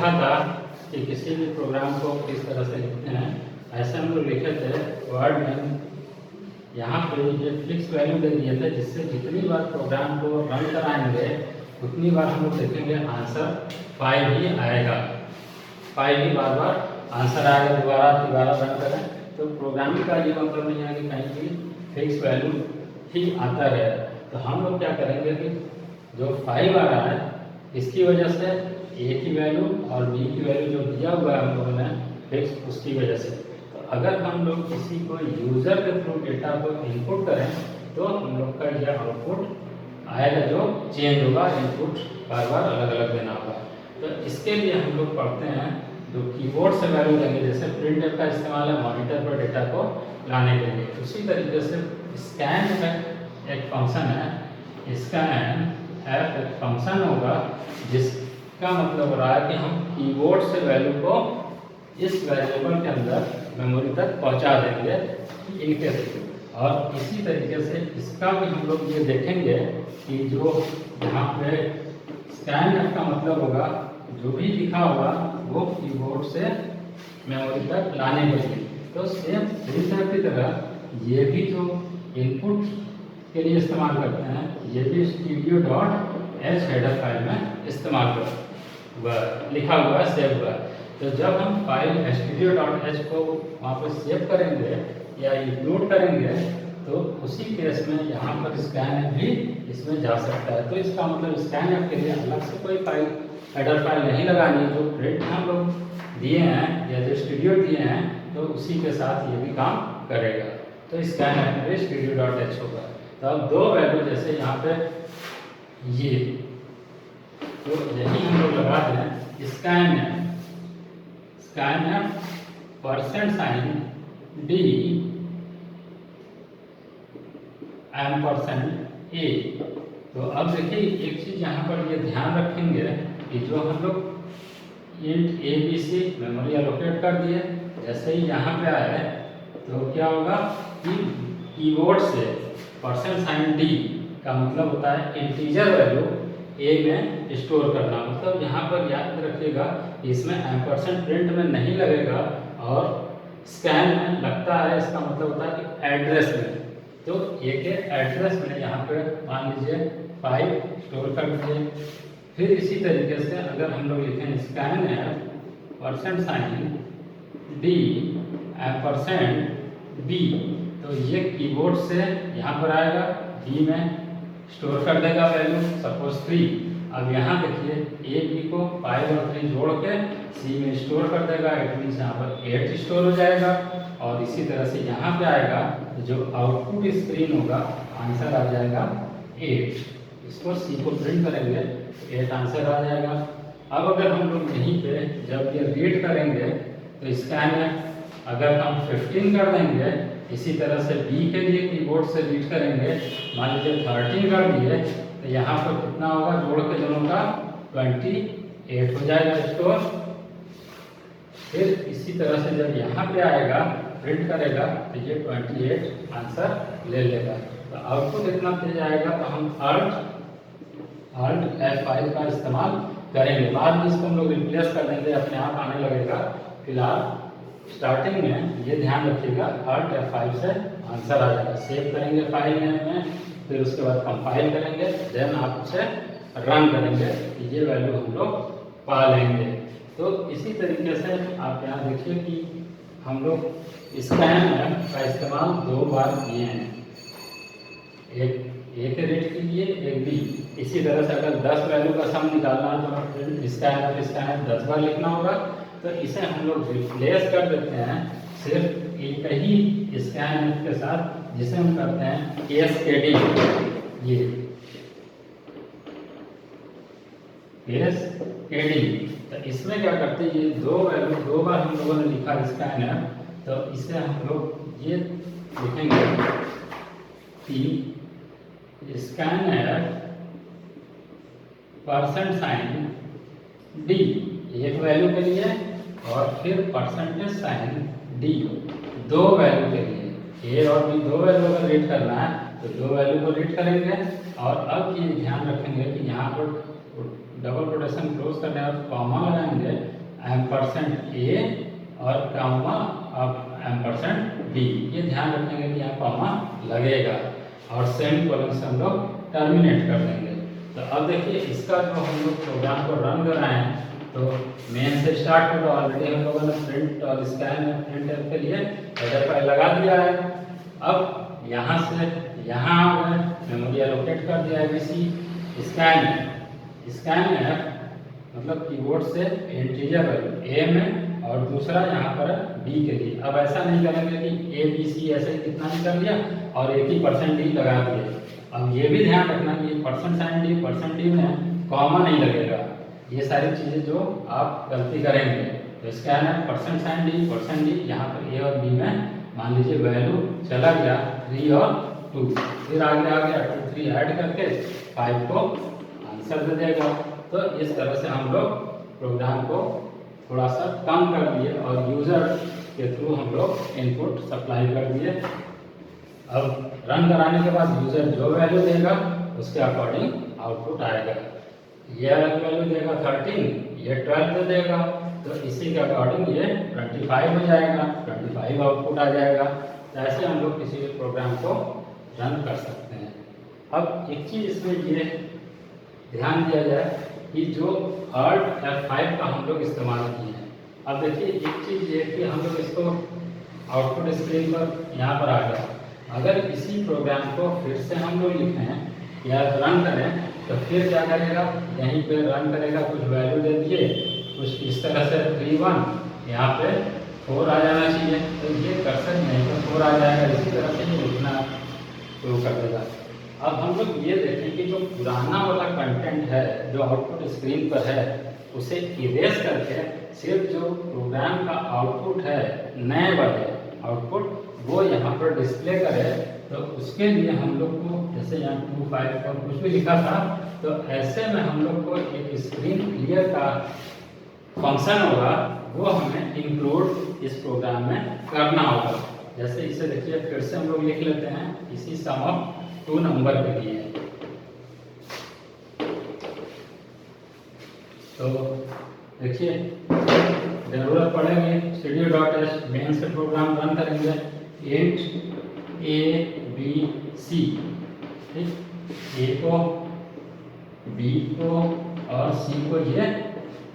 देखा था कि किसी भी प्रोग्राम को किस तरह से लिखते हैं। ऐसे हम लोग लिखे थे वर्ड में, यहाँ पे ये फिक्स वैल्यू दे दिए थे जिससे जितनी बार प्रोग्राम को रन कराएंगे उतनी बार हम लोग देखेंगे आंसर 5 ही आएगा। 5 ही बार बार आंसर आएगा, दोबारा रन करें तो प्रोग्रामिंग का ये मतलब नहीं है कि कहीं भी फिक्स वैल्यू ही आता है। तो हम लोग क्या करेंगे कि जो 5 आ रहा है इसकी वजह से ए की वैल्यू और बी की वैल्यू जो दिया हुआ है हम लोगों ने फिक्स, उसकी वजह से। तो अगर हम लोग किसी को यूज़र के थ्रू डेटा को इनपुट करें तो हम लोग का यह आउटपुट आएगा जो चेंज होगा, इनपुट बार बार अलग अलग देना होगा। तो इसके लिए हम लोग पढ़ते हैं जो कीबोर्ड से वैल्यू देंगे, जैसे प्रिंट का इस्तेमाल है मॉनिटर पर डेटा को लाने के लिए। उसी तरीके से स्कैन में एक फंक्शन है, स्कैन एफ एक फंक्शन होगा जिसका मतलब हो रहा है कि हम कीबोर्ड से वैल्यू को इस वेरिएबल के अंदर मेमोरी तक पहुंचा देंगे इनके थ्रू। और इसी तरीके से इसका भी हम लोग ये देखेंगे कि जो यहाँ पे स्कैन एफ का मतलब होगा जो भी लिखा होगा वो कीबोर्ड से मेमोरी तक लाने के लिए। तो सेम प्रिंट की तरह ये भी जो इनपुट के लिए इस्तेमाल करते हैं ये भी studio.h हेडर फाइल में इस्तेमाल कर लिखा हुआ है, सेव हुआ है। तो जब हम फाइल studio.h को वहाँ पर सेव करेंगे या इंक्लूड करेंगे तो उसी केस में यहाँ पर स्कैन भी इसमें जा सकता है। तो इसका मतलब स्कैन के लिए अलग से कोई फाइल हेडर फाइल नहीं लगानी, जो प्रिंट हम लोग दिए हैं या जो स्टूडियो दिए हैं तो उसी के साथ ये भी काम करेगा। तो स्कैन में studio.h होगा। तो अब दो वैल्यू जैसे यहाँ पे ये तो यही हम लोग लगा दें स्कैन है %d %a। तो अब देखिए एक चीज यहाँ पर ये ध्यान रखेंगे कि जो हम लोग इंट abc मेमोरी एलोकेट कर दिए, जैसे ही यहाँ पे आए तो क्या होगा कि कीबोर्ड से %d का मतलब होता है इंटीजर वैल्यू ए में स्टोर करना। मतलब यहाँ पर याद रखिएगा इसमें एम्परसेंड प्रिंट में नहीं लगेगा और स्कैन में लगता है, इसका मतलब होता है कि एड्रेस में। तो ए के एड्रेस में यहाँ पे मान लीजिए 5 स्टोर कर दीजिए। फिर इसी तरीके से अगर हम लोग लिखें स्कैन है %d %b तो ये कीबोर्ड से यहाँ पर आएगा, बी में स्टोर कर देगा वैल्यू सपोज 3। अब यहाँ देखिए ए बी को 5 और 3 जोड़ के सी में स्टोर कर देगा, इट मीन्स यहाँ पर 8 स्टोर हो जाएगा। और इसी तरह से यहाँ पे आएगा जो आउटपुट स्क्रीन होगा आंसर आ जाएगा 8। इसको सी को प्रिंट करेंगे 8 आंसर आ जाएगा। अब अगर हम लोग यहीं पे जब ये रीड करेंगे तो स्कैन में अगर हम 15 कर देंगे, इसी तरह से बी के लिए कीबोर्ड से रीड करेंगे, मान लीजिए 13 कर दिए तो यहाँ पर कितना होगा जोड़ के दोनों का 28 हो जाएगा स्टोर। फिर इसी तरह से जब यहाँ पे आएगा प्रिंट करेगा तो ये 28 आंसर ले लेगा। तो आउटपुट इतना तेज आएगा तो हम Alt F5 का इस्तेमाल करेंगे। बाद में इसको हम लोग रिप्लेस कर देंगे, अपने आप आने लगेगा। फिलहाल स्टार्टिंग में ये ध्यान रखिएगा Alt F5 से आंसर आ जाएगा। सेव करेंगे फाइल में, फिर उसके बाद कंपाइल करेंगे, देन आप उसे रन करेंगे, ये वैल्यू हम लोग पा लेंगे। तो इसी तरीके से आप यहाँ देखिए कि हम लोग स्कैन का इस्तेमाल 2 बार किए हैं, एक ए के रेट के लिए, एक बी। इसी तरह से अगर 10 वैल्यू का सम निकालना है तो हमें स्कैन 10 बार लिखना होगा। तो इसे हम लोग रिप्लेस कर देते हैं सिर्फ एक ही स्कैन के साथ, जिसे हम करते हैं एसकेडी। ये एसकेडी तो इसमें क्या करते हैं, ये 2 वैल्यू 2 बार हम लोगों ने लिखा स्कैन है, तो इसे हम लोग ये लिखेंगे कि स्कैन है %d एक वैल्यू के लिए और फिर %d 2 वैल्यू के लिए। ए और बी 2 वैल्यू अगर रीड करना है तो 2 वैल्यू को रीड करेंगे। और अब ये ध्यान रखेंगे कि यहाँ पर डबल कोटेशन क्लोज करने और कॉमा लगाएंगे एम्परसेंट ए और कॉमा अब एम्परसेंट बी, ये ध्यान रखेंगे कि यहाँ कॉमा लगेगा और सेमी कोलन से हम लोग टर्मिनेट कर देंगे। तो अब देखिए इसका जो हम लोग प्रोग्राम को रन कर रहे हैं तो मेन से स्टार्ट होगा। ऑलरेडी हम लोगों ने प्रिंट और स्कैन में प्रिंट के लिए हेडर फाइल लगा दिया है। अब यहाँ से यहाँ मेमोरी एलोकेट कर दिया है ABC स्कैन है मतलब कीबोर्ड से इंटीजर ए में और दूसरा यहाँ पर बी के लिए। अब ऐसा नहीं करेंगे कि ABC ऐसे ही कितना ही कर लिया और एक ही %D लगा दिए। अब ये भी ध्यान रखना कि %D में कॉमा नहीं लगेगा। ये सारी चीज़ें जो आप गलती करेंगे तो स्कैन है %D यहाँ पर ए और बी में मान लीजिए वैल्यू चला गया 3 और 2, फिर आगे आ गया 2 3 ऐड करके 5 को आंसर दे देगा। तो इस तरह से हम लोग प्रोग्राम को थोड़ा सा कम कर दिए और यूज़र के थ्रू हम लोग इनपुट सप्लाई कर दिए। अब रन कराने के बाद यूज़र जो वैल्यू देगा उसके अकॉर्डिंग आउटपुट आएगा। ये अलग वैल्यू देगा 13, ये 12 दे देगा तो इसी के अकॉर्डिंग ये 25 हो जाएगा, 25 आउटपुट आ जाएगा। तो ऐसे हम लोग किसी भी प्रोग्राम को रन कर सकते हैं। अब एक चीज़ इसमें ये ध्यान दिया जाए कि जो Alt F5 का हम लोग इस्तेमाल किए हैं। अब देखिए एक चीज़ ये कि हम लोग इसको आउटपुट स्क्रीन पर यहाँ पर आ गया। अगर इसी प्रोग्राम को फिर से हम लोग लिखें या रन करें तो फिर क्या करेगा, यहीं पे रन करेगा, कुछ वैल्यू दे दिए, कुछ इस तरह से 3 1 यहाँ पे 4 आ जाना चाहिए। तो ये कर्सर नहीं तो 4 आ जाएगा, इसी तरह से ये लिखना शुरू कर देगा। अब हम लोग ये देखें कि जो पुराना वाला कंटेंट है जो आउटपुट स्क्रीन पर है उसे इरेज करके सिर्फ जो प्रोग्राम का आउटपुट है नए वाले आउटपुट वो यहाँ पर डिस्प्ले करे। तो उसके लिए हम लोग को जैसे यहाँ 2 5 और कुछ भी लिखा था तो ऐसे में हम लोग को एक स्क्रीन क्लियर का फंक्शन होगा वो हमें इंक्लूड इस प्रोग्राम में करना होगा। जैसे इसे देखिए फिर से हम लोग लिख लेते हैं इसी सम ऑफ 2 नंबर के लिए। तो देखिए जरूरत पड़ेगी cd.h मेन से प्रोग्राम रन करेंगे int a b c, ठीक, a को b को और c को ये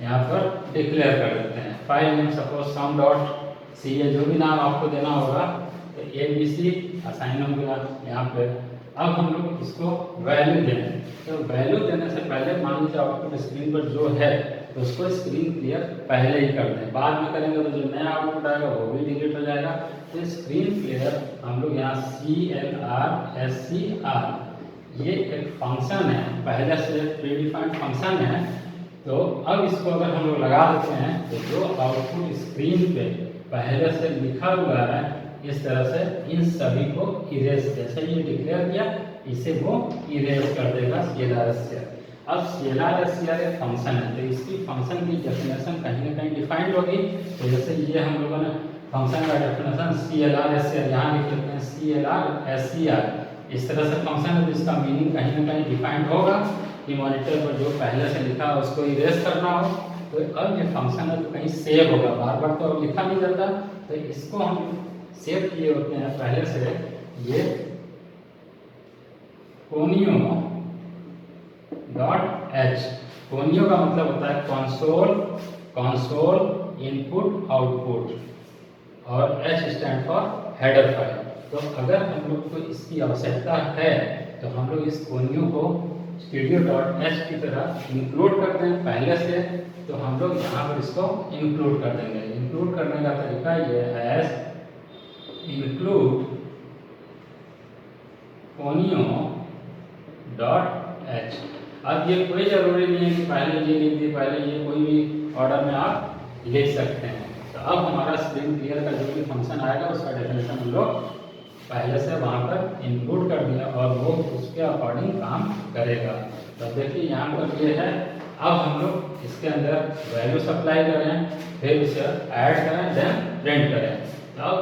यहाँ पर डिक्लेयर कर देते हैं। फाइल नेम सपोज sum.c है, जो भी नाम आपको देना होगा तो ABC असाइन हो गया यहाँ पे। अब हम लोग इसको वैल्यू दें तो वैल्यू देने से पहले मान लीजिए आउटपुट स्क्रीन पर जो है तो उसको स्क्रीन क्लियर पहले ही कर दें, बाद में करेंगे तो जो नया आउटपुट आएगा वो भी डिलीट हो जाएगा। तो स्क्रीन क्लियर हम लोग यहाँ CLR ये एक फंक्शन है, पहले से प्रीडिफाइंड फंक्शन है। तो अब इसको अगर हम लोग लगा देते हैं तो जो आउटपुट स्क्रीन पे पहले से लिखा हुआ है इस तरह से इन सभी को इरेज, जैसे ये डिक्लेयर किया इसे वो इरेज कर देगा CLR। अब CLR एक फंक्शन है तो इसकी फंक्शन की डेफिनेशन कहीं ना कहीं डिफाइंड होगी। तो जैसे ये हम लोगों ने फंक्शन का डेफिनेशन CLR यहाँ लिख लेते हैं CLR इस तरह से फंक्शन है तो इसका मीनिंग कहीं ना कहीं डिफाइंड होगा कि मॉनिटर पर जो पहले से लिखा है उसको इरेज करना हो। तो अब ये फंक्शन है तो कहीं सेव होगा, बार बार तो अब लिखा नहीं जाता। तो इसको हम सेव किए होते हैं पहले से, ये conio.h, conio का मतलब होता है कंसोल इनपुट आउटपुट और H stand for header file. तो अगर हम लोग को इसकी आवश्यकता है तो हम लोग इस conio को studio.h की तरह इंक्लूड करते हैं पहले से। तो हम लोग यहाँ पर इसको इंक्लूड कर देंगे। इंक्लूड करने का तरीका ये है इंक्लूड conio.h। अब ये कोई ज़रूरी नहीं है कि पहले ये लिख दिए, पहले ये कोई भी ऑर्डर में आप लिख सकते हैं। तो अब हमारा स्क्रीन क्लियर का जो भी फंक्शन आएगा उसका डेफिनेशन हम लोग पहले से वहाँ पर इंक्लूड कर दिया और वो उसके अकॉर्डिंग काम करेगा। तो देखिए यहाँ पर ये है। अब हम लोग इसके अंदर वैल्यू सप्लाई करें, फिर उसे ऐड करें, देन प्रिंट करें। तो अब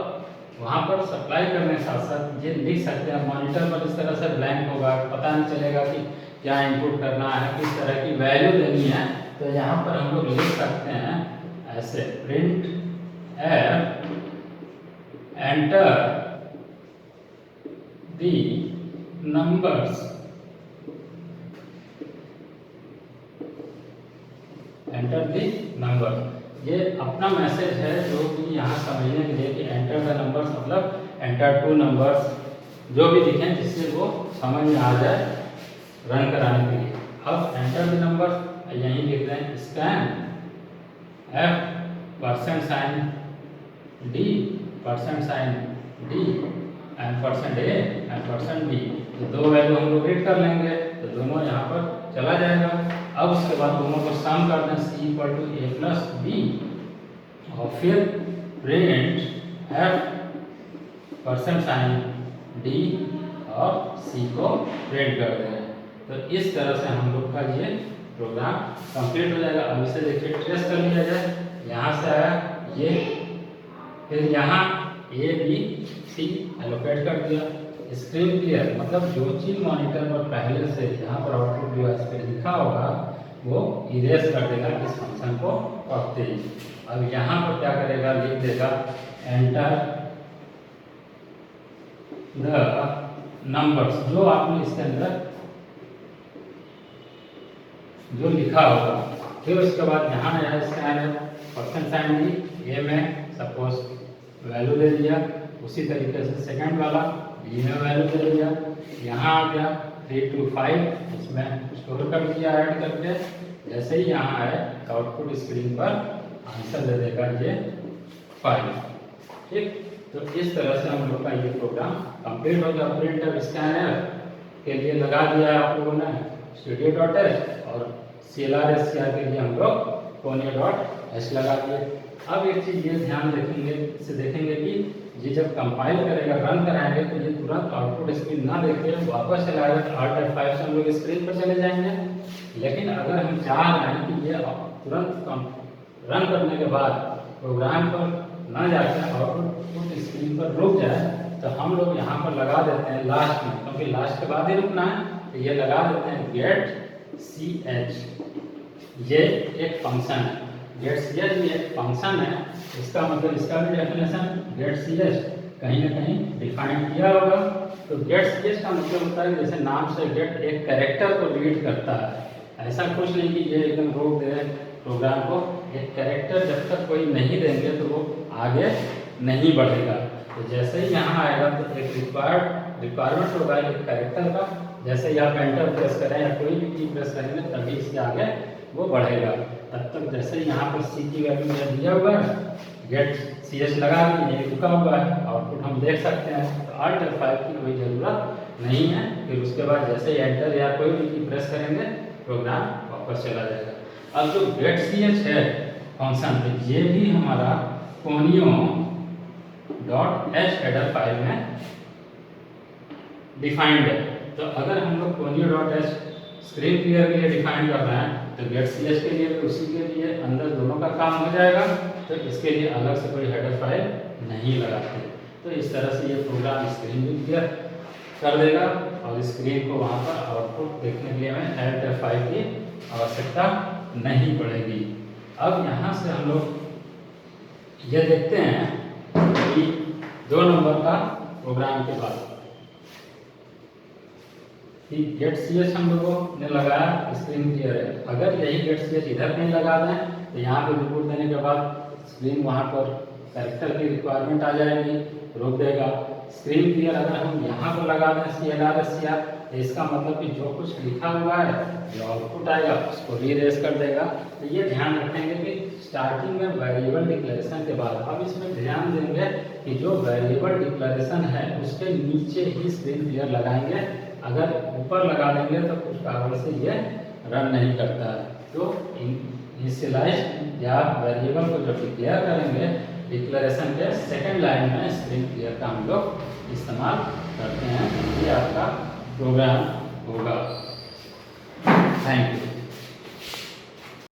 वहाँ पर सप्लाई करने के साथ साथ ये लिख सकते हैं मॉनिटर पर इस तरह से ब्लैंक होगा, पता नहीं चलेगा कि क्या इनपुट करना है, किस तरह की वैल्यू देनी है। तो यहाँ पर हम लोग लिख सकते हैं ऐसे print F enter the numbers, enter the number. ये अपना मैसेज है जो कि यहाँ समझने के लिए कि एंटर द नंबर्स मतलब एंटर 2 नंबर्स, जो भी दिखें जिससे वो समझ में आ जाए रन कराने के लिए। अब एंटर द नंबर यहीं लिख रहे हैं, scan F %, D %, and %A and %B। तो दो वैल्यू हम लोग रीड कर लेंगे तो दोनों यहाँ पर चला जाएगा। अब उसके बाद दोनों को सम कर दें, C = A + B, और फिर प्रिंट F %, D और C को प्रिंट कर देंगे। तो इस तरह से हम लोग का ये प्रोग्राम कंप्लीट हो जाएगा। अब इसे देखिए ट्रेस कर लिया जाए, यहाँ से आया ये, फिर यहाँ A B C एलोकेट कर दिया। स्क्रीन क्लियर मतलब जो चीज़ मॉनिटर पर पहले से यहाँ पर आउटपुट डिवाइस पे लिखा होगा वो इरेज कर देगा इस फंक्शन को पढ़ते ही। अब यहाँ पर क्या करेगा, लिख देगा एंटर द नंबर्स, जो आपने इसके अंदर जो लिखा होगा। फिर उसके बाद यहाँ आया स्कैन %, A में सपोज वैल्यू दे दिया, उसी तरीके से सेकंड वाला B में वैल्यू दे दिया। यहाँ आ गया 3 to 5, इसमें स्टोर कर दिया ऐड करके। जैसे ही यहाँ आए तो आउटपुट स्क्रीन पर आंसर दे देगा ये 5। ठीक, तो इस तरह से हम लोग का ये प्रोग्राम कंप्लीट हो गया। प्रिंट अब स्कैनर के लिए लगा दिया है आप लोगों ने studio.h, और CLR/SCR के लिए हम लोग Konya.h लगा दिए। अब एक चीज़ ये ध्यान रखेंगे, इसे देखेंगे कि ये जब कंपाइल करेगा, रन कराएंगे तो ये तुरंत आउटपुट स्क्रीन ना देखे वापस चला आएगा। तो Alt F5 से हम लोग स्क्रीन पर चले जाएंगे। लेकिन अगर हम चाह रहे हैं कि ये तुरंत रन करने के बाद प्रोग्राम पर ना जाकर आउटपुट स्क्रीन पर रुक जाए, तो हम लोग यहाँ पर लगा देते हैं लास्ट में, क्योंकि लास्ट के बाद ही रुकना है। तो ये लगा देते हैं get ch, ये एक फंक्शन है। get ch ये एक फंक्शन है, इसका मतलब इसका भी डेफिनेशन get ch कहीं ना कहीं डिफाइन किया होगा। तो get ch का मतलब होता है जैसे नाम से get एक कैरेक्टर को रीड करता है। ऐसा कुछ नहीं कि ये एकदम रोक दे प्रोग्राम को। एक कैरेक्टर जब तक कोई नहीं देंगे तो वो आगे नहीं बढ़ेगा। तो जैसे ही यहाँ आएगा तो एक रिक्वायरमेंट होगा एक कैरेक्टर का। जैसे ही आप एंटर प्रेस करें या कोई भी की प्रेस करेंगे तभी इसके आगे वो बढ़ेगा। तब तक जैसे ही यहाँ पर C की वैल्यू में दिया हुआ है, गेट ch लगा दी, ये रुका हुआ है, आउटपुट हम देख सकते हैं। तो Alt F5 की कोई ज़रूरत नहीं है। फिर उसके बाद जैसे ही एंटर या कोई भी की प्रेस करेंगे प्रोग्राम वापस चला जाएगा। अब जो get ch है फंक्शन, तो ये भी हमारा Konyo.h हेडर फाइल में डिफाइंड है। तो अगर हम लोग Konyo.h स्क्रीन क्लियर के लिए डिफाइन कर रहे हैं तो get ch के लिए तो उसी के लिए अंदर दोनों का काम हो जाएगा। तो इसके लिए अलग से कोई हेडर फाइल नहीं लगाते। तो इस तरह से ये प्रोग्राम स्क्रीन भी क्लियर कर देगा और स्क्रीन को वहाँ पर आउटपुट देखने के लिए हमें Alt F5 की आवश्यकता नहीं पड़ेगी। अब यहाँ से हम लोग ये देखते हैं कि 2 नंबर का प्रोग्राम के बाद कि get ch हम लोगों ने लगाया, स्क्रीन क्लियर है। अगर यही get ch इधर नहीं लगा दें तो यहाँ पर रिपोर्ट देने के बाद स्क्रीन वहाँ पर कैरेक्टर की रिक्वायरमेंट आ जाएगी, रोक देगा। स्क्रीन क्लियर अगर हम यहाँ पर लगा दें CLR/SCR, तो इसका मतलब कि जो कुछ लिखा हुआ है जो आउटपुट आएगा उसको रीरेज कर देगा। तो ये ध्यान रखेंगे कि स्टार्टिंग में वेरिएबल डिक्लेरेशन के बाद, अब इसमें ध्यान देंगे कि जो वेरिएबल डिक्लेरेशन है उसके नीचे ही स्क्रीन क्लियर लगाएंगे। अगर ऊपर लगा देंगे तो कुछ कारण से ये रन नहीं करता है। तो इनिशियलाइज या वेरिएबल को जब डिक्लेयर करेंगे डिक्लेरेशन के सेकंड लाइन में स्क्रीन क्लियर का हम लोग इस्तेमाल करते हैं। ये आपका प्रोग्राम होगा। Thank you.